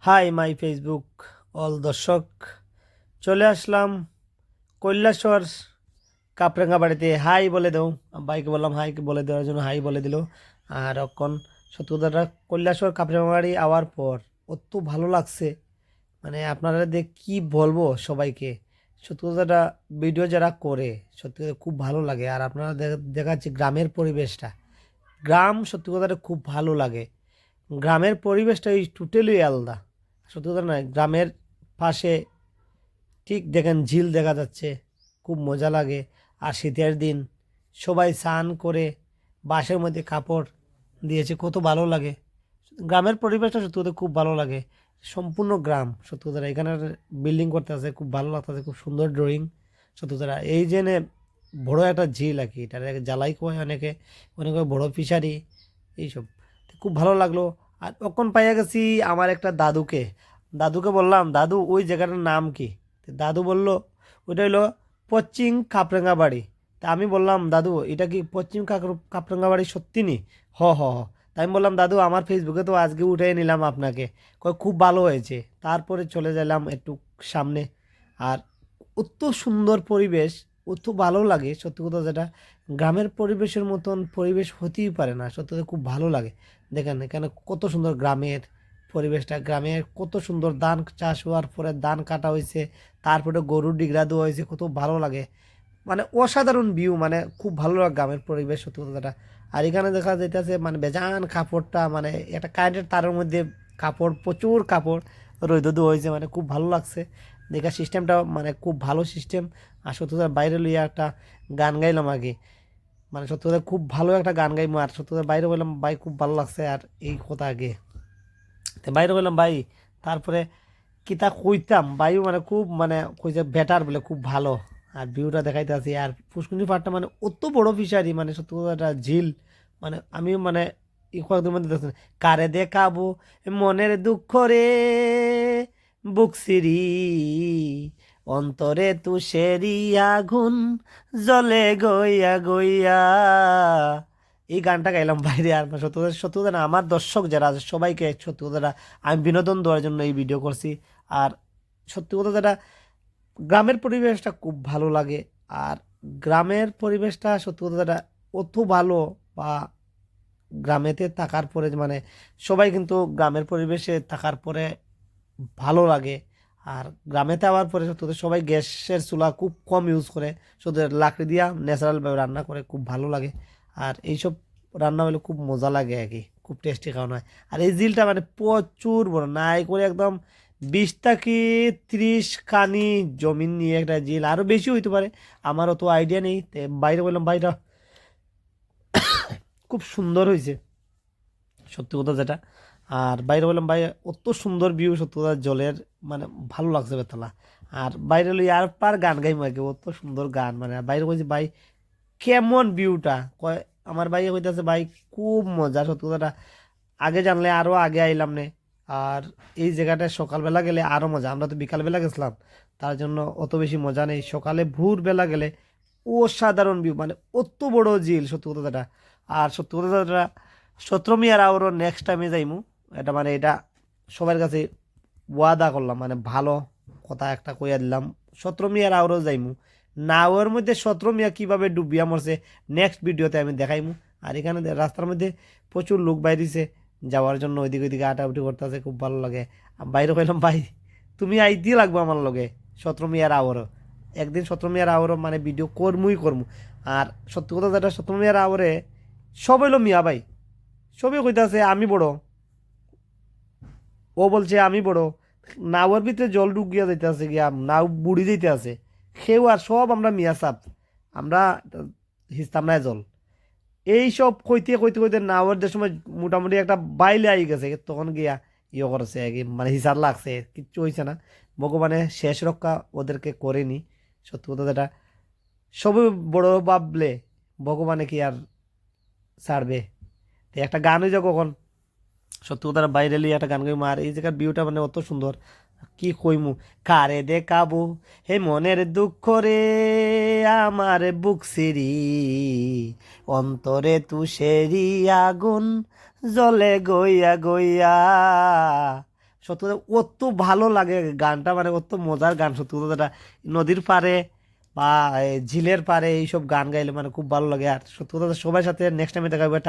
Hi my Facebook all দর্শক, চলে আসলাম কৈলাসর কাপরেঙ্গা বাড়িতে। হাই বলে দাও। ভাইকে বললাম হাই বলে দেওয়ার জন্য, হাই বলে দিল। আর এখন সত্যি কথাটা, কৈলাসর কাপরেঙ্গা বাড়ি আওয়ার পর অত ভালো লাগছে, মানে আপনারা দেখ কি বলবো সবাইকে। সত্যি কথাটা, ভিডিও যারা করে সত্যি কথা খুব ভালো লাগে। আর আপনারা দেখাচ্ছি গ্রামের পরিবেশটা, গ্রাম সত্যি কথাটা খুব ভালো লাগে। গ্রামের পরিবেশটা টোটালি আলাদা। সত্যি কথা নয়, গ্রামের পাশে ঠিক দেখেন ঝিল দেখা যাচ্ছে, খুব মজা লাগে। আর শীতের দিন সবাই স্নান করে বাঁশের মধ্যে কাপড় দিয়েছে, কত ভালো লাগে। গ্রামের পরিবেশটা সত্যি কথা খুব ভালো লাগে। সম্পূর্ণ গ্রাম সত্যি কথা, এখানে বিল্ডিং করতে আছে, খুব ভালো লাগতেছে, খুব সুন্দর ড্রয়িং। সত্যি কথা এই জেনে বড় একটা ঝিল আর কি, এটা জ্বালাই কয় অনেকে, অনেকে বড় ফিশারি এইসব। খুব ভালো লাগলো। আর তখন পাইয়া গেছি আমার একটা দাদুকে। দাদুকে বললাম, দাদু ওই জায়গাটার নাম কি? তো দাদু বলল ওইটা হলো পশ্চিম কাপরেঙ্গা বাড়ি। তা আমি বললাম, দাদু এটা কি পশ্চিম কাপরেঙ্গা বাড়ি সত্যি নি? হ হ হ। তাই আমি বললাম, দাদু আমার ফেসবুকে তো আজকে উঠে নিলাম আপনাকে। কয় খুব ভালো হয়েছে। তারপরে চলে গেলাম একটু সামনে। আর অত সুন্দর পরিবেশ, অত ভালো লাগে। সত্যি কথা যেটা, গ্রামের পরিবেশের মতন পরিবেশ হতেই পারে না। সত্যি কথা খুব ভালো লাগে। দেখেন এখানে কত সুন্দর গ্রামের পরিবেশটা, গ্রামের কত সুন্দর ধান চাষ হওয়ার পরে ধান কাটা হয়েছে, তারপরে গরুর ডিগরা দেওয়া হয়েছে, কত ভালো লাগে। মানে অসাধারণ ভিউ, মানে খুব ভালো লাগে গ্রামের পরিবেশ সত্যি কথাটা। আর এখানে দেখা যাইতেছে মানে বেজান কাপড়টা, মানে একটা কারেন্টের তারের মধ্যে কাপড়, প্রচুর কাপড় রোদ দেওয়া হয়েছে, মানে খুব ভালো লাগছে। দেখার সিস্টেমটা মানে খুব ভালো সিস্টেম। আর সত্যি কথা বাইরে লইয়া একটা গান গাইলাম আগে, মানে সত্যি কথা খুব ভালো একটা গান গাইমু। আর সত্যি কথা বাইরে বললাম, ভাই খুব ভালো লাগছে। আর এই কথা আগে তো বাইরে বললাম ভাই, তারপরে কিতা কইতাম ভাই, মানে খুব মানে কইছে বেটার বলে খুব ভালো। আর ভিউটা দেখাইতে আছি। আর পুষ্কুনি পাড়টা মানে অত বড় ফিশারি, মানে সত্যি কথা একটা ঝিল। মানে আমি মানে এই কয়েকদিন মধ্যে দেখছেন, কারে দেখাবো মনের দুঃখ রে, বুক সিরি অন্তরে তুষেরি আগুন জ্বলে গইয়া গইয়া। এই গানটা গাইলাম বাইরে। আর সত্যি কথা, সত্যি কথা না, আমার দর্শক যারা আছে সবাইকে সত্যি কথাটা আমি বিনোদন দেওয়ার জন্য এই ভিডিও করছি। আর সত্যি কথা যেটা, গ্রামের পরিবেশটা খুব ভালো লাগে। আর গ্রামের পরিবেশটা সত্যি কথা যেটা অত ভালো, বা গ্রামেতে থাকার পরে মানে সবাই কিন্তু গ্রামের পরিবেশে থাকার পরে ভালো লাগে। আর গ্রামেতে আবার পরে সত্যি কথা সবাই গ্যাসের চুলা খুব কম ইউজ করে, শুধু লাকড়ি দিয়া ন্যাচারালভাবে রান্না করে, খুব ভালো লাগে। আর এইসব রান্না হলে খুব মজা লাগে আর কি, খুব টেস্টি খাওয়ানো হয়। আর এই ঝিলটা মানে প্রচুর বড়, নাই করে একদম 20 থেকে 30 খানি জমিন নিয়ে একটা ঝিল, আরও বেশি হইতে পারে, আমার অত আইডিয়া নেই। তো বাইরে বললাম ভাইরা খুব সুন্দর হয়েছে সত্যি কথা যেটা। আর বাইরে বললাম ভাই অত সুন্দর ভিউ, সত্যি কথা জলের মানে ভালো লাগছে বেতলা। আর বাইরে লই আর পার গান গাই মাকে, অত সুন্দর গান। মানে বাইরে কইছি ভাই কেমন ভিউটা, কয় আমার ভাই কইতাছে ভাই খুব মজা। সত্যি কথাটা আগে জানলে আরো আগে আইলাম নে। আর এই জায়গাটা সকালবেলা গেলে আরো মজা, আমরা তো বিকালবেলা গেছিলাম, তার জন্য অত বেশি মজা নেই। সকালে ভোরবেলা গেলে অসাধারণ ভিউ, মানে অত বড় ঝিল সত্যি কথা যেটা। আর সত্যি কথা যেটা, সত্রমিয়ার আরও নেক্সট টাইমে যাইমু। এটা মানে এটা সবার কাছে ওয়াদা করলাম, মানে ভালো কথা একটা কইয়া দিলাম। সত্রমিয়ার আরও যাইমু। নাওয়ের মধ্যে সত্রমিয়া কিভাবে ডুবিয়া মরছে নেক্সট ভিডিওতে আমি দেখাইমু। আর এখানে রাস্তার মধ্যে প্রচুর লোক বাইরেছে যাওয়ার জন্য, ওইদিকে ওইদিকে আটাউটি করতেছে, খুব ভালো লাগে। আর বাইরে কইলাম ভাই তুমি আইতেই লাগবো আমার লগে সত্রমিয়ার আওয়ারও। একদিন সত্রমিয়ার আওয়ারও মানে ভিডিও করমুই করমু। আর সত্যি কথা যেটা, সত্রমিয়ার আওয়ারে সব হইলো মিয়া ভাই, সবই কইতাছে আমি বড়, ও বলছে আমি বড়। নাওয়ার ভিতরে জল ঢুকিয়া যাইতে আছে, গিয়া নাও বুড়ি যাইতে আছে, সেও আর সব আমরা মিয়া সাপ, আমরা হিস্তাম নাই জল। এই সব কইতে কইতে কইতে নাওয়ার যে সময় মোটামুটি একটা বাইলে আই গেছে, তখন গিয়া ইয়ে করেছে আর কি, মানে হিসার লাগছে, কিচ্ছু হয়েছে না। ভগবানের শেষ রক্ষা ওদেরকে করেনি। সত্যি কথা যেটা, সবই বড় ভাবলে ভগবানে কি আর ছাড়বে। তো একটা গান হয়ে যাও কখন, সত্যি কথা বাইরে লিয়ে একটা গান গাইমু। আর এই জায়গার ভিউটা মানে অত সুন্দর, কি কইমু। কারে দেখাবো হে মনের দুঃখ রে, আমার বুক সিরি অন্তরে তুষেরি আগুন জ্বলে গইয়া গইয়া। সত্যি কথা অত ভালো লাগে গানটা, মানে অত মজার গান সত্যি কথাটা। নদীর পাড়ে বা ঝিলের পাড়ে এইসব গান গাইলে মানে খুব ভালো লাগে। আর সত্যি কথা সবার সাথে নেক্সট টাইমে দেখা হবে।